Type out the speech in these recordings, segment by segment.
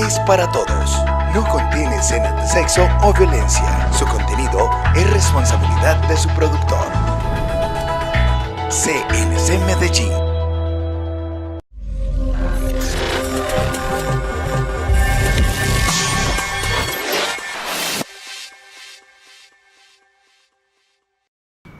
es para todos. No contiene escenas de sexo o violencia. Su contenido es responsabilidad de su productor. CNC Medellín.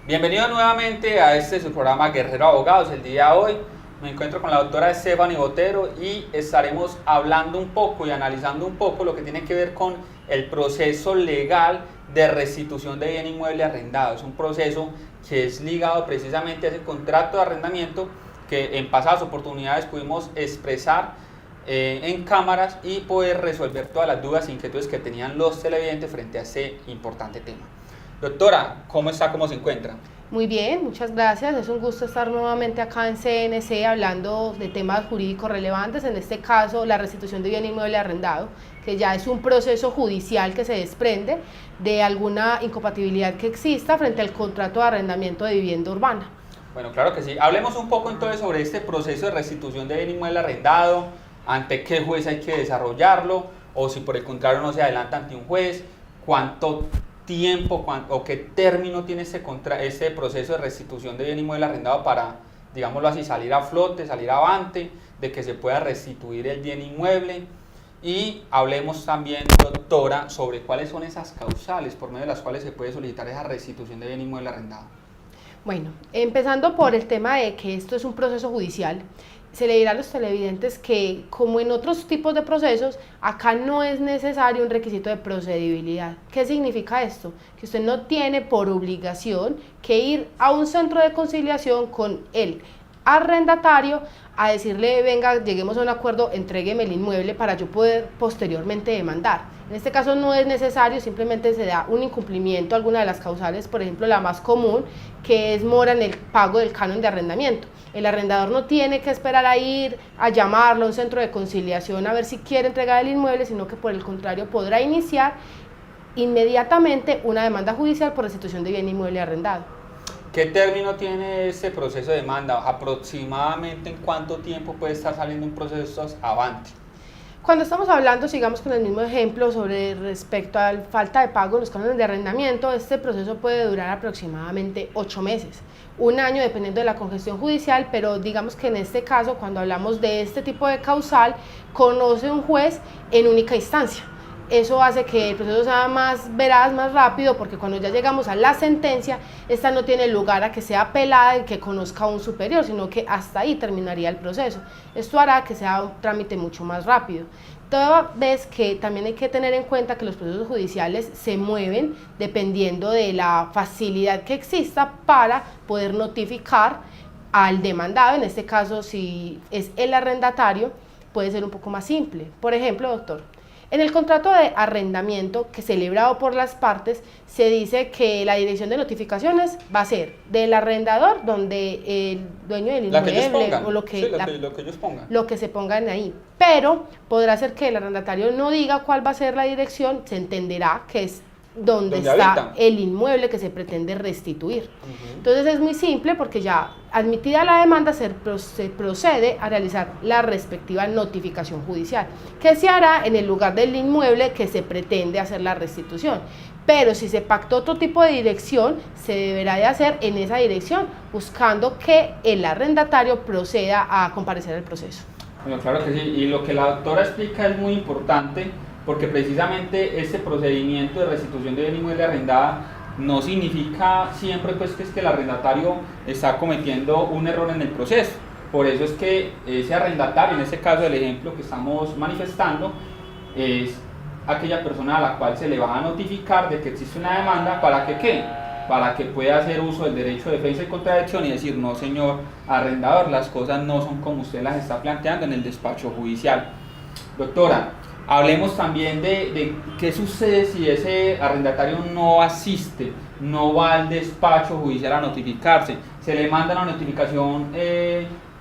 Bienvenido nuevamente a su programa Guerrero Abogados. El día de hoy me encuentro con la doctora Stephanie Botero y estaremos hablando un poco y analizando un poco lo que tiene que ver con el proceso legal de restitución de bien inmueble arrendado. Es un proceso que es ligado precisamente a ese contrato de arrendamiento que en pasadas oportunidades pudimos expresar en cámaras y poder resolver todas las dudas e inquietudes que tenían los televidentes frente a ese importante tema. Doctora, ¿cómo está? ¿Cómo se encuentra? Muy bien, muchas gracias. Es un gusto estar nuevamente acá en CNC hablando de temas jurídicos relevantes, en este caso la restitución de bien inmueble arrendado, que ya es un proceso judicial que se desprende de alguna incompatibilidad que exista frente al contrato de arrendamiento de vivienda urbana. Bueno, claro que sí. Hablemos un poco entonces sobre este proceso de restitución de bien inmueble arrendado, ante qué juez hay que desarrollarlo, o si por el contrario no se adelanta ante un juez, cuánto tiempo o qué término tiene ese proceso de restitución de bien inmueble arrendado para, digámoslo así, salir a flote, salir avante, de que se pueda restituir el bien inmueble. Y hablemos también, doctora, sobre cuáles son esas causales por medio de las cuales se puede solicitar esa restitución de bien inmueble arrendado. Bueno, empezando por el tema de que esto es un proceso judicial, se le dirá a los televidentes que, como en otros tipos de procesos, acá no es necesario un requisito de procedibilidad. ¿Qué significa esto? Que usted no tiene por obligación que ir a un centro de conciliación con el arrendatario a decirle, venga, lleguemos a un acuerdo, entrégueme el inmueble para yo poder posteriormente demandar. En este caso no es necesario, simplemente se da un incumplimiento a alguna de las causales, por ejemplo la más común, que es mora en el pago del canon de arrendamiento. El arrendador no tiene que esperar a ir a llamarlo a un centro de conciliación a ver si quiere entregar el inmueble, sino que por el contrario podrá iniciar inmediatamente una demanda judicial por restitución de bien inmueble arrendado. ¿Qué término tiene ese proceso de demanda? ¿Aproximadamente en cuánto tiempo puede estar saliendo un proceso de estos avante? Cuando estamos hablando, sigamos con el mismo ejemplo sobre respecto a la falta de pago de los cánones de arrendamiento, este proceso puede durar aproximadamente 8 meses, un año dependiendo de la congestión judicial, pero digamos que en este caso, cuando hablamos de este tipo de causal, conoce un juez en única instancia. Eso hace que el proceso sea más veraz, más rápido, porque cuando ya llegamos a la sentencia, esta no tiene lugar a que sea apelada y que conozca un superior, sino que hasta ahí terminaría el proceso. Esto hará que sea un trámite mucho más rápido. Toda vez que también hay que tener en cuenta que los procesos judiciales se mueven dependiendo de la facilidad que exista para poder notificar al demandado. En este caso, si es el arrendatario, puede ser un poco más simple. Por ejemplo, doctor, en el contrato de arrendamiento que celebrado por las partes se dice que la dirección de notificaciones va a ser del arrendador, donde el dueño del inmueble o lo que ellos pongan, lo que se pongan ahí, pero podrá ser que el arrendatario no diga cuál va a ser la dirección, se entenderá que es donde está habita el inmueble que se pretende restituir. Entonces es muy simple, porque ya admitida la demanda se procede a realizar la respectiva notificación judicial, que se hará en el lugar del inmueble que se pretende hacer la restitución. Pero si se pactó otro tipo de dirección, se deberá de hacer en esa dirección, buscando que el arrendatario proceda a comparecer al proceso. Bueno, claro que sí, y lo que la doctora explica es muy importante, porque precisamente este procedimiento de restitución de bien inmueble arrendada no significa siempre pues que es que el arrendatario está cometiendo un error en el proceso. Por eso es que ese arrendatario, en este caso del ejemplo que estamos manifestando, es aquella persona a la cual se le va a notificar de que existe una demanda para que ¿qué? Para que pueda hacer uso del derecho de defensa y contradicción y decir, no señor arrendador, las cosas no son como usted las está planteando en el despacho judicial. Doctora, hablemos también de qué sucede si ese arrendatario no asiste, no va al despacho judicial a notificarse, se le manda una notificación,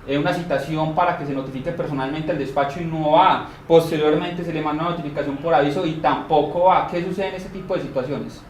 una citación para que se notifique personalmente al despacho y no va, posteriormente se le manda una notificación por aviso y tampoco va. ¿Qué sucede en ese tipo de situaciones?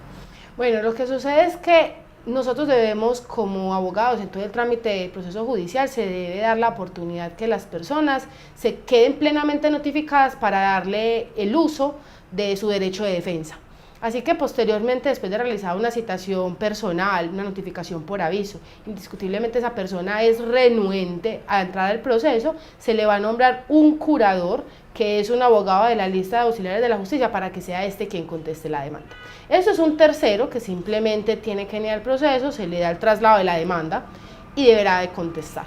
Bueno, lo que sucede es que nosotros debemos, como abogados en todo el trámite del proceso judicial, se debe dar la oportunidad que las personas se queden plenamente notificadas para darle el uso de su derecho de defensa. Así que posteriormente, después de realizar una citación personal, una notificación por aviso, indiscutiblemente esa persona es renuente a entrar al proceso, se le va a nombrar un curador, que es un abogado de la lista de auxiliares de la justicia, para que sea este quien conteste la demanda. Eso es un tercero que simplemente tiene que venir al proceso, se le da el traslado de la demanda y deberá de contestar.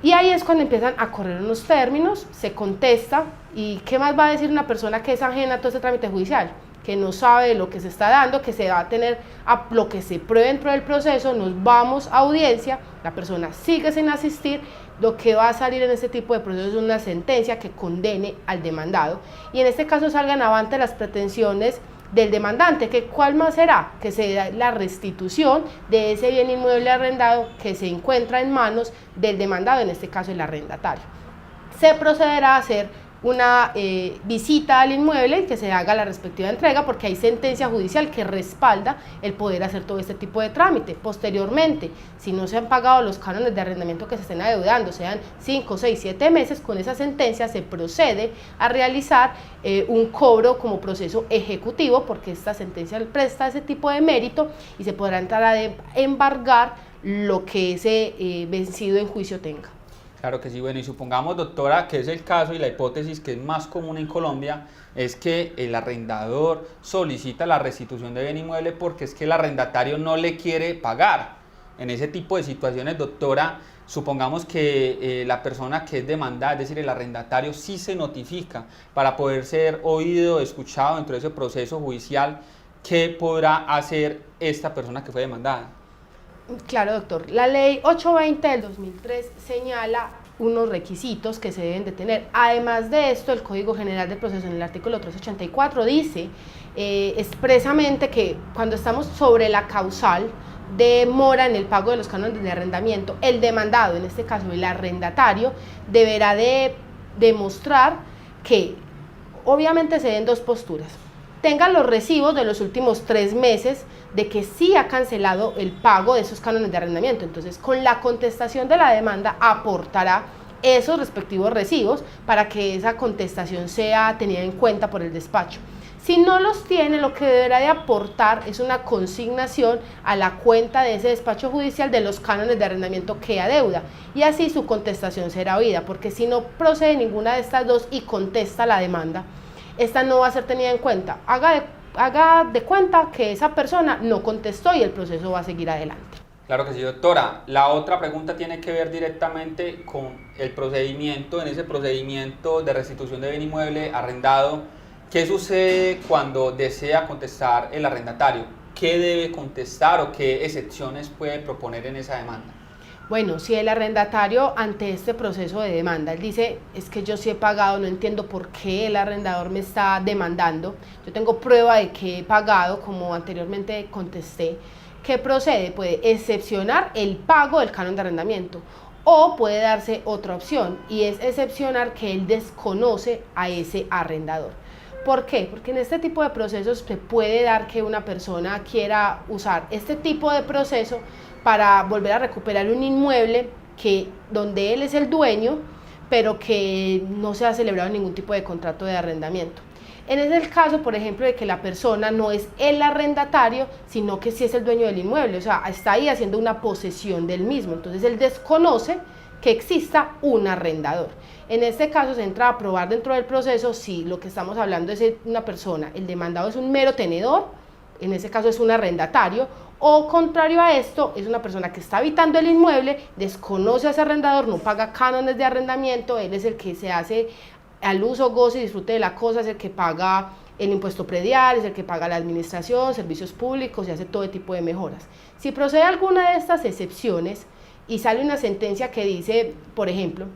Y ahí es cuando empiezan a correr unos términos, se contesta, y ¿qué más va a decir una persona que es ajena a todo este trámite judicial? Que no sabe lo que se está dando, que se va a tener a lo que se pruebe dentro del proceso, nos vamos a audiencia, la persona sigue sin asistir, lo que va a salir en este tipo de procesos es una sentencia que condene al demandado, y en este caso salgan avante las pretensiones del demandante, que ¿cuál más será? Que se da la restitución de ese bien inmueble arrendado que se encuentra en manos del demandado, en este caso el arrendatario. Se procederá a hacer una visita al inmueble y que se haga la respectiva entrega, porque hay sentencia judicial que respalda el poder hacer todo este tipo de trámite. Posteriormente, si no se han pagado los cánones de arrendamiento que se estén adeudando, sean 5, 6, 7 meses, con esa sentencia se procede a realizar un cobro como proceso ejecutivo, porque esta sentencia presta ese tipo de mérito y se podrá entrar a embargar lo que ese vencido en juicio tenga. Claro que sí. Bueno, y supongamos, doctora, que es el caso y la hipótesis que es más común en Colombia, es que el arrendador solicita la restitución de bien inmueble porque es que el arrendatario no le quiere pagar. En ese tipo de situaciones, doctora, supongamos que la persona que es demandada, es decir, el arrendatario, sí se notifica para poder ser oído, escuchado dentro de ese proceso judicial. ¿Qué podrá hacer esta persona que fue demandada? Claro, doctor. La ley 820 del 2003 señala unos requisitos que se deben de tener. Además de esto, el Código General del Proceso, en el artículo 384, dice expresamente que cuando estamos sobre la causal de mora en el pago de los cánones de arrendamiento, el demandado, en este caso el arrendatario, deberá de demostrar que obviamente se den dos posturas. Tengan los recibos de los últimos 3 meses de que sí ha cancelado el pago de esos cánones de arrendamiento. Entonces, con la contestación de la demanda aportará esos respectivos recibos para que esa contestación sea tenida en cuenta por el despacho. Si no los tiene, lo que deberá de aportar es una consignación a la cuenta de ese despacho judicial de los cánones de arrendamiento que adeuda, y así su contestación será oída, porque si no procede ninguna de estas dos y contesta la demanda, esta no va a ser tenida en cuenta. Haga de cuenta que esa persona no contestó y el proceso va a seguir adelante. Claro que sí, doctora. La otra pregunta tiene que ver directamente con el procedimiento. En ese procedimiento de restitución de bien inmueble arrendado, ¿qué sucede cuando desea contestar el arrendatario? ¿Qué debe contestar o qué excepciones puede proponer en esa demanda? Bueno, si el arrendatario ante este proceso de demanda, él dice, es que yo sí he pagado, no entiendo por qué el arrendador me está demandando, yo tengo prueba de que he pagado, como anteriormente contesté, ¿qué procede? Puede excepcionar el pago del canon de arrendamiento, o puede darse otra opción, y es excepcionar que él desconoce a ese arrendador. ¿Por qué? Porque en este tipo de procesos se puede dar que una persona quiera usar este tipo de proceso para volver a recuperar un inmueble donde él es el dueño, pero que no se ha celebrado ningún tipo de contrato de arrendamiento. Ese es el caso, por ejemplo, de que la persona no es el arrendatario, sino que sí es el dueño del inmueble, o sea, está ahí haciendo una posesión del mismo, entonces él desconoce que exista un arrendador. En este caso se entra a probar dentro del proceso si lo que estamos hablando es una persona, el demandado es un mero tenedor, en ese caso es un arrendatario, o contrario a esto, es una persona que está habitando el inmueble, desconoce a ese arrendador, no paga cánones de arrendamiento, él es el que se hace al uso, goce y disfrute de la cosa, es el que paga el impuesto predial, es el que paga la administración, servicios públicos y hace todo tipo de mejoras. Si procede alguna de estas excepciones y sale una sentencia que dice, por ejemplo,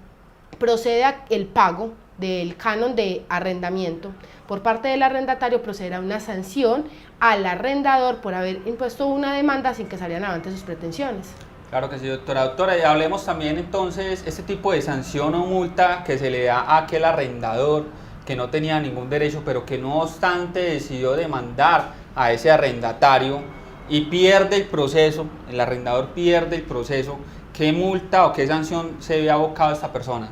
procede el pago del canon de arrendamiento por parte del arrendatario, procederá una sanción al arrendador por haber impuesto una demanda sin que salieran adelante sus pretensiones. Claro que sí, doctora. Doctora, y hablemos también entonces este tipo de sanción o multa que se le da a aquel arrendador que no tenía ningún derecho, pero que no obstante decidió demandar a ese arrendatario y pierde el proceso, el arrendador pierde el proceso, ¿qué multa o qué sanción se ve abocado a esta persona?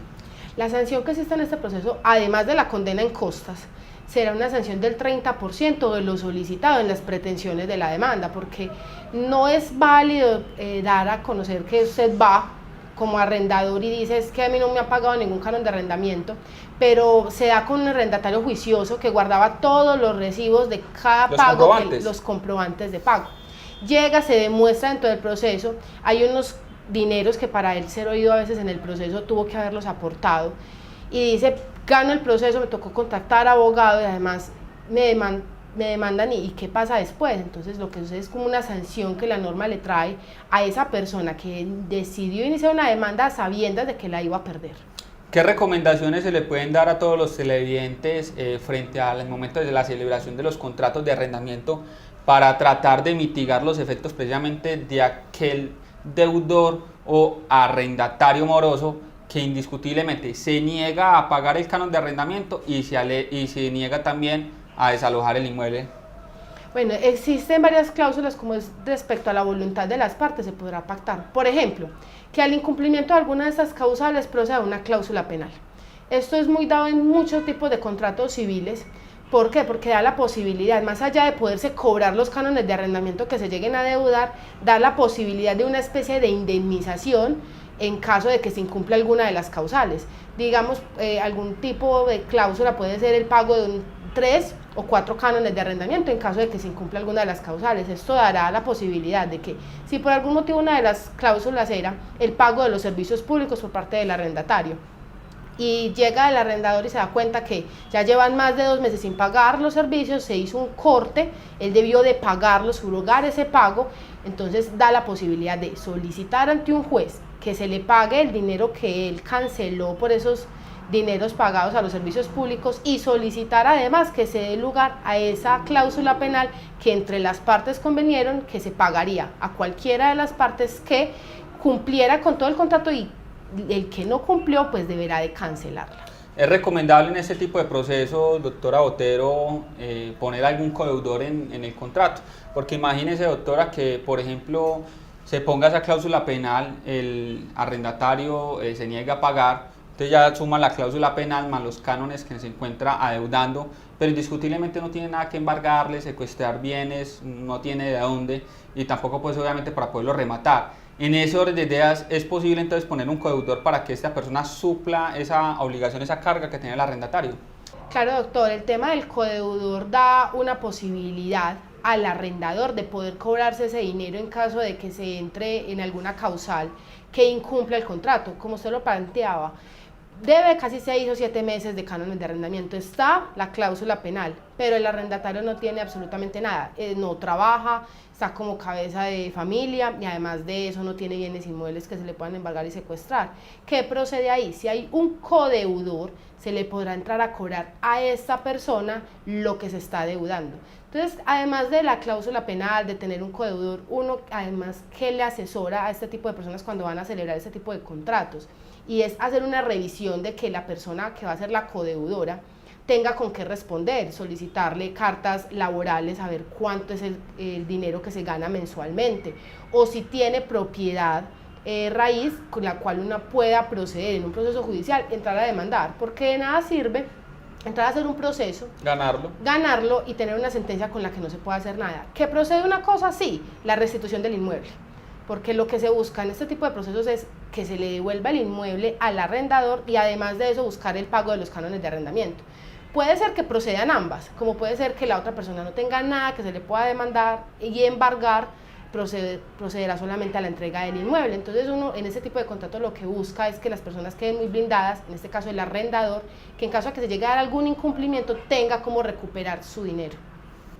La sanción que existe en este proceso, además de la condena en costas, será una sanción del 30% de lo solicitado en las pretensiones de la demanda, porque no es válido dar a conocer que usted va como arrendador y dice es que a mí no me ha pagado ningún canon de arrendamiento, pero se da con un arrendatario juicioso que guardaba todos los recibos de cada pago, los comprobantes de pago. Llega, se demuestra dentro del proceso, hay unos dineros que para él ser oído a veces en el proceso tuvo que haberlos aportado y dice, gano el proceso, me tocó contactar abogado y además me demandan y ¿qué pasa después? Entonces lo que sucede es como una sanción que la norma le trae a esa persona que decidió iniciar una demanda a sabiendas de que la iba a perder. ¿Qué recomendaciones se le pueden dar a todos los televidentes frente al momento de la celebración de los contratos de arrendamiento para tratar de mitigar los efectos precisamente de aquel deudor o arrendatario moroso que indiscutiblemente se niega a pagar el canon de arrendamiento y se niega también a desalojar el inmueble? Bueno, existen varias cláusulas como es respecto a la voluntad de las partes se podrá pactar. Por ejemplo, que al incumplimiento de alguna de estas causales proceda una cláusula penal. Esto es muy dado en muchos tipos de contratos civiles. ¿Por qué? Porque da la posibilidad, más allá de poderse cobrar los cánones de arrendamiento que se lleguen a deudar, da la posibilidad de una especie de indemnización en caso de que se incumpla alguna de las causales. Digamos, algún tipo de cláusula puede ser el pago de 3 o 4 cánones de arrendamiento en caso de que se incumpla alguna de las causales. Esto dará la posibilidad de que, si por algún motivo una de las cláusulas era el pago de los servicios públicos por parte del arrendatario, y llega el arrendador y se da cuenta que ya llevan más de 2 meses sin pagar los servicios, se hizo un corte, él debió de pagarlo, subrogar ese pago, entonces da la posibilidad de solicitar ante un juez que se le pague el dinero que él canceló por esos dineros pagados a los servicios públicos y solicitar además que se dé lugar a esa cláusula penal que entre las partes convenieron que se pagaría a cualquiera de las partes que cumpliera con todo el contrato y el que no cumplió pues deberá de cancelarla. ¿Es recomendable en este tipo de procesos, doctora Botero, poner algún codeudor en el contrato? Porque imagínese, doctora, que por ejemplo se ponga esa cláusula penal, el arrendatario se niega a pagar, entonces ya suma la cláusula penal más los cánones que se encuentra adeudando, pero indiscutiblemente no tiene nada que embargarle, secuestrar bienes, no tiene de dónde y tampoco pues obviamente para poderlo rematar. En ese orden de ideas, ¿es posible entonces poner un codeudor para que esta persona supla esa obligación, esa carga que tiene el arrendatario? Claro, doctor, el tema del codeudor da una posibilidad al arrendador de poder cobrarse ese dinero en caso de que se entre en alguna causal que incumpla el contrato, como usted lo planteaba. Debe casi 6 o 7 meses de cánones de arrendamiento, está la cláusula penal, pero el arrendatario no tiene absolutamente nada, no trabaja, está como cabeza de familia y además de eso no tiene bienes inmuebles que se le puedan embargar y secuestrar. ¿Qué procede ahí? Si hay un codeudor, se le podrá entrar a cobrar a esta persona lo que se está deudando. Entonces, además de la cláusula penal, de tener un codeudor, uno además que le asesora a este tipo de personas cuando van a celebrar este tipo de contratos, y es hacer una revisión de que la persona que va a ser la codeudora tenga con qué responder, solicitarle cartas laborales, a ver cuánto es el dinero que se gana mensualmente, o si tiene propiedad raíz con la cual uno pueda proceder en un proceso judicial, entrar a demandar, porque de nada sirve entrar a hacer un proceso, ganarlo y tener una sentencia con la que no se puede hacer nada. ¿Que procede una cosa? Sí, la restitución del inmueble, porque lo que se busca en este tipo de procesos es que se le devuelva el inmueble al arrendador y además de eso buscar el pago de los cánones de arrendamiento. Puede ser que procedan ambas, como puede ser que la otra persona no tenga nada, que se le pueda demandar y embargar, procederá solamente a la entrega del inmueble. Entonces uno en este tipo de contratos lo que busca es que las personas queden muy blindadas, en este caso el arrendador, que en caso de que se llegue a dar algún incumplimiento tenga cómo recuperar su dinero.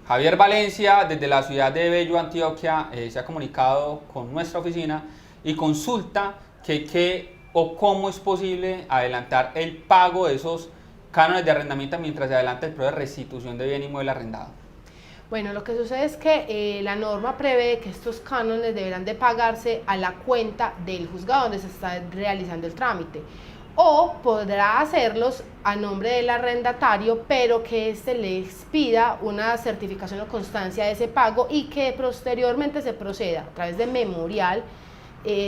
Javier Valencia, desde la ciudad de Bello, Antioquia, se ha comunicado con nuestra oficina y consulta qué o cómo es posible adelantar el pago de esos cánones de arrendamiento mientras se adelanta el proceso de restitución de bien inmueble arrendado. Bueno, lo que sucede es que la norma prevé que estos cánones deberán de pagarse a la cuenta del juzgado donde se está realizando el trámite. o podrá hacerlos a nombre del arrendatario, pero que éste le expida una certificación o constancia de ese pago y que posteriormente se proceda a través de memorial,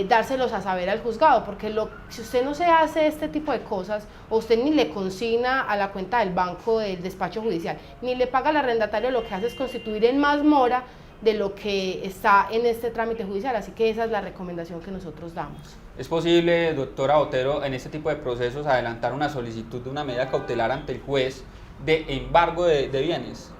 dárselos a saber al juzgado, porque si usted no se hace este tipo de cosas, o usted ni le consigna a la cuenta del banco del despacho judicial, ni le paga al arrendatario, lo que hace es constituir en más mora de lo que está en este trámite judicial. Así que esa es la recomendación que nosotros damos. ¿Es posible, doctora Botero, en este tipo de procesos adelantar una solicitud de una medida cautelar ante el juez de embargo de bienes?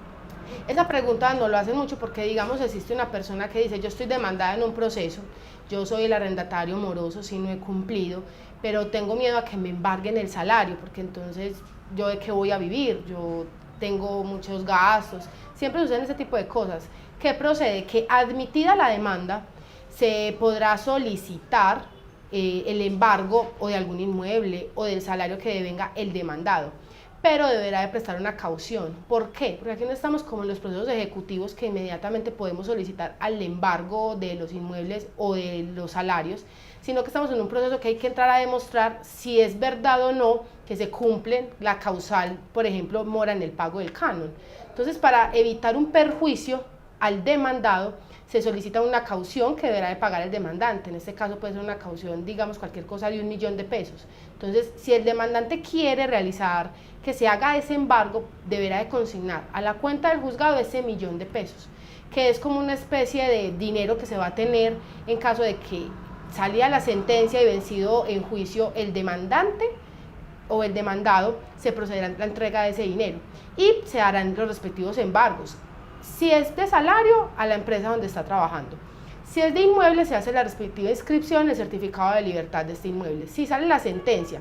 Esa pregunta no lo hacen mucho porque, digamos, existe una persona que dice: yo estoy demandada en un proceso, yo soy el arrendatario moroso si no he cumplido, pero tengo miedo a que me embarguen el salario, porque entonces yo de qué voy a vivir, yo tengo muchos gastos. Siempre suceden ese tipo de cosas. ¿Qué procede? Que admitida la demanda, se podrá solicitar el embargo o de algún inmueble o del salario que devenga el demandado, pero deberá de prestar una caución. ¿Por qué? Porque aquí no estamos como en los procesos ejecutivos, que inmediatamente podemos solicitar al embargo de los inmuebles o de los salarios, sino que estamos en un proceso que hay que entrar a demostrar si es verdad o no que se cumple la causal, por ejemplo, mora en el pago del canon. Entonces, para evitar un perjuicio al demandado, se solicita una caución que deberá de pagar el demandante. En este caso puede ser una caución, digamos, cualquier cosa de 1 millón de pesos. Entonces, si el demandante quiere realizar que se haga ese embargo, deberá de consignar a la cuenta del juzgado ese 1 millón de pesos, que es como una especie de dinero que se va a tener en caso de que salga la sentencia y vencido en juicio el demandante o el demandado, se procederá a la entrega de ese dinero y se harán los respectivos embargos. Si es de salario, a la empresa donde está trabajando. Si es de inmueble, se hace la respectiva inscripción, el certificado de libertad de este inmueble. Si sale la sentencia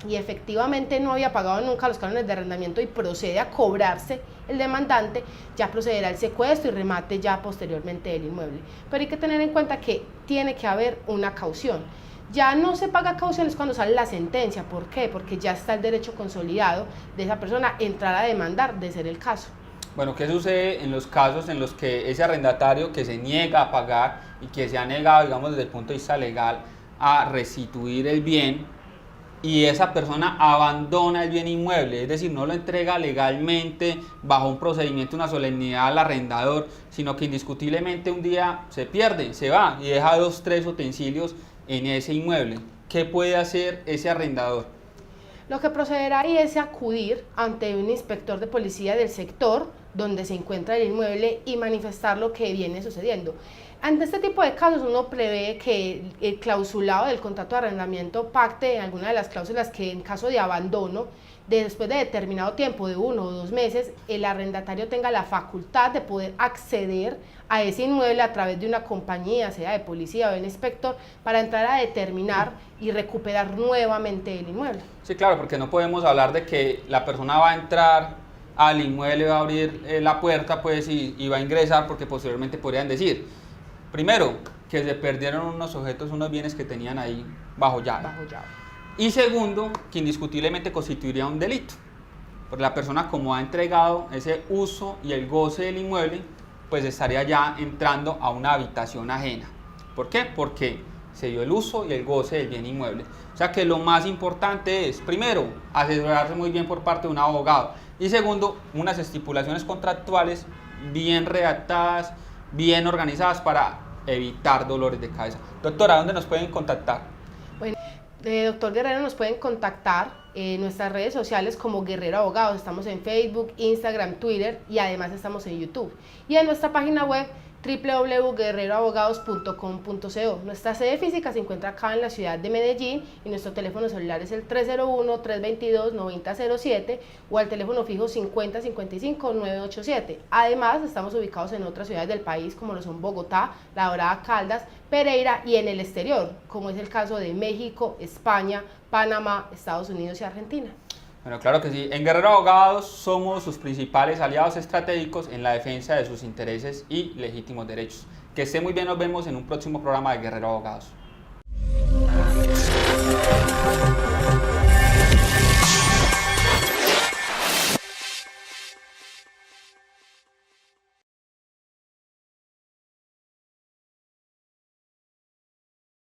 y efectivamente no había pagado nunca los cánones de arrendamiento y procede a cobrarse el demandante, ya procederá el secuestro y remate ya posteriormente del inmueble. Pero hay que tener en cuenta que tiene que haber una caución. Ya no se paga cauciones cuando sale la sentencia. ¿Por qué? Porque ya está el derecho consolidado de esa persona entrar a demandar, de ser el caso. Bueno, ¿qué sucede en los casos en los que ese arrendatario que se niega a pagar y que se ha negado, digamos, desde el punto de vista legal, a restituir el bien, y esa persona abandona el bien inmueble, es decir, no lo entrega legalmente bajo un procedimiento, una solemnidad al arrendador, sino que indiscutiblemente un día se pierde, se va y deja 2, 3 utensilios en ese inmueble? ¿Qué puede hacer ese arrendador? Lo que procederá ahí es acudir ante un inspector de policía del sector donde se encuentra el inmueble y manifestar lo que viene sucediendo. Ante este tipo de casos, uno prevé que el clausulado del contrato de arrendamiento pacte en alguna de las cláusulas que, en caso de abandono, después de determinado tiempo, de 1 o 2 meses, el arrendatario tenga la facultad de poder acceder a ese inmueble a través de una compañía, sea de policía o de un inspector, para entrar a determinar y recuperar nuevamente el inmueble. Sí, claro, porque no podemos hablar de que la persona va a entrar al inmueble, va a abrir la puerta pues y va a ingresar, porque posteriormente podrían decir, primero, que se perdieron unos objetos, unos bienes que tenían ahí bajo llave. Y segundo, que indiscutiblemente constituiría un delito, porque la persona, como ha entregado ese uso y el goce del inmueble, pues estaría ya entrando a una habitación ajena. ¿Por qué? Porque se dio el uso y el goce del bien inmueble. O sea que lo más importante es, primero, asesorarse muy bien por parte de un abogado, y segundo, unas estipulaciones contractuales bien redactadas, bien organizadas para evitar dolores de cabeza. Doctora, ¿dónde nos pueden contactar? Bueno, doctor Guerrero, nos pueden contactar en nuestras redes sociales como Guerrero Abogados. Estamos en Facebook, Instagram, Twitter y además estamos en YouTube. Y en nuestra página web www.guerreroabogados.com.co. Nuestra sede física se encuentra acá en la ciudad de Medellín y nuestro teléfono celular es el 301-322-9007 o al teléfono fijo 5055-987. Además, estamos ubicados en otras ciudades del país como lo son Bogotá, La Dorada, Caldas, Pereira y en el exterior, como es el caso de México, España, Panamá, Estados Unidos y Argentina. Bueno, claro que sí. En Guerrero Abogados somos sus principales aliados estratégicos en la defensa de sus intereses y legítimos derechos. Que esté muy bien, nos vemos en un próximo programa de Guerrero Abogados.